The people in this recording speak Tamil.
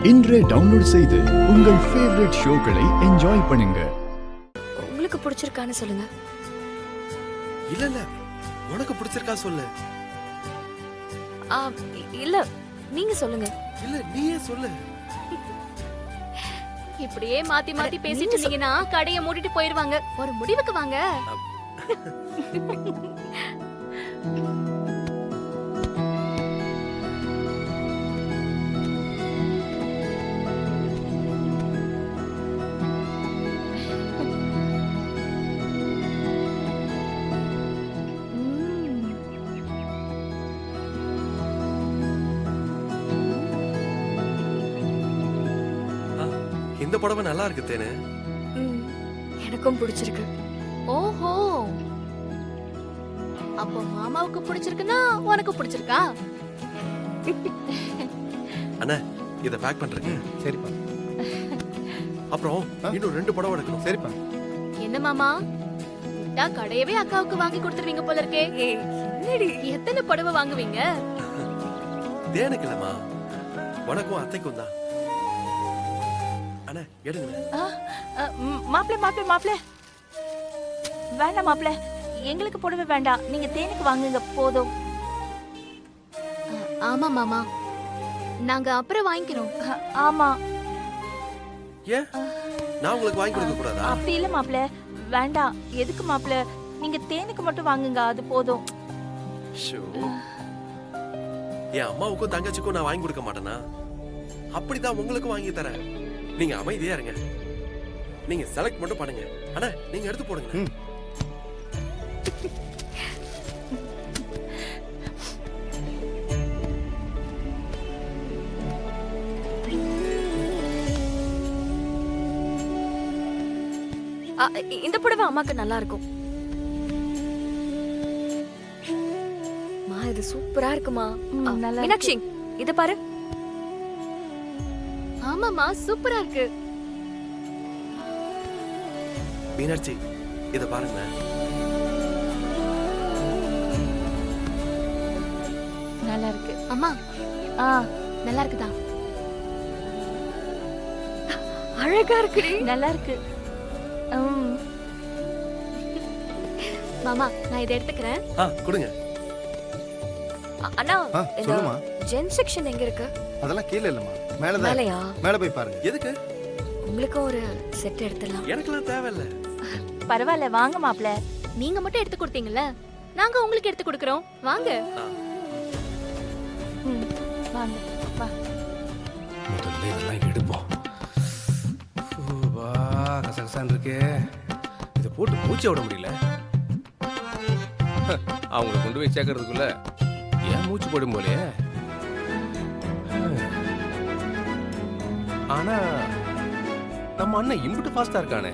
இன்றே டவுன்லோட் செய்து உங்கள் ஃபேவரட் ஷோக்களை என்ஜாய் பண்ணுங்க. உங்களுக்கு பிடிச்சிருக்கான்னு சொல்லுங்க. இல்ல இல்ல, உனக்கு பிடிச்சிருக்கா சொல்லு. இல்ல நீங்க சொல்லுங்க. இல்ல நீயே சொல்லு. இப்படியே மாத்தி மாத்தி பேசிட்டு இருந்தீங்கன்னா கடையை மூடிட்டு போயிருவாங்க. ஒரு முடிவுக்கு வாங்க. இந்த புடவை நல்லா இருக்கு தேனு. எனக்கும் பிடிச்சிருக்கு. ஓஹோ, அப்போ மாமாவுக்கு பிடிச்சிருக்குன்னா உனக்கு பிடிச்சிருக்கா? அண்ணா இத பேக் பண்றேங்க. சரிப்பா. அப்புறம் இன்னும் 2 புடவை எடுக்கணும். சரிப்பா. என்ன மாமா, விட்டா கடையவே அக்காவுக்கு வாங்கி கொடுத்துருவீங்க போல இருக்கே. என்னடி எத்தனை புடவை வாங்குவீங்க? தேனுக்கு இல்லம்மா, உனக்கும் அத்தைக்கும் தான். அண்ணா எடுங்க. மாப்பிள்ள வேண்டாம் மாப்பிள்ள, எங்களுக்கு புடவை வேண்டாம், நீங்க தேனுக்கு வாங்குங்க போதும். ஆமா மாமா, நாங்க அப்புறம் வாங்கிக்கிறோம். ஆமா. ஏன் நான் உங்களுக்கு வாங்கி கொடுக்க கூடாதா? அப்படி இல்ல மாப்பிள்ள, வேண்டாம். எதுக்கு மாப்பிள்ள, நீங்க தேனுக்கு மட்டும் வாங்குங்க, அது போதும். என் அம்மாவுக்கும் தங்கச்சிக்கும் நான் வாங்கி கொடுக்க மாட்டேனா? அப்படிதான் உங்களுக்கும் வாங்கி தரேன். நீங்க அமைதியா இருங்க. நீங்க செலக்ட் மட்டும் பண்ணுங்க. அண்ணா நீங்க எடுத்து போடுங்க. இந்த புடவை அம்மாக்கு நல்லா இருக்கும். மா இது சூப்பரா இருக்குமா. மீனாட்சி இத பாரு. ஆமாமா சூப்பரா இருக்கு. மீனாட்சி இத பாருங்க. நல்லா இருக்கு. அம்மா நல்லா இருக்குதா? அழகா இருக்கு. நல்லா இருக்கு. மாமா நான் இதை எடுத்துக்கிறேன். கொடுங்க. அண்ணா சொல்லுமா. ஜென் செக்ஷன் எங்க இருக்கு? அதெல்லாம் கீழ இல்லம்மா, மேல தான். மேலையா? மேல போய் பாருங்க. எதுக்கு? உங்களுக்கு ஒரு செட் எடுத்துடலாம். எனக்குலாம் தேவையில்ல. பரவாயில்ல, வாங்க மாப்பிள்ள. நீங்க மட்டும் எடுத்து கொடுத்தீங்கல்ல, நாங்க உங்களுக்கு எடுத்து கொடுக்கறோம். வாங்க. வாங்க வா. முதல்ல இதெல்லாம் எடுப்போம். வா கசகசான் இருக்கே, இதை போட்டு மூச்சை விட முடியல. அவங்க கொண்டு போய் சேர்க்கறதுக்குள்ள ஏன் மூச்சு போடும் போலே. ஆனா நம்ம அண்ணன் இம்புட்டு ஃபாஸ்டா இருக்கானே.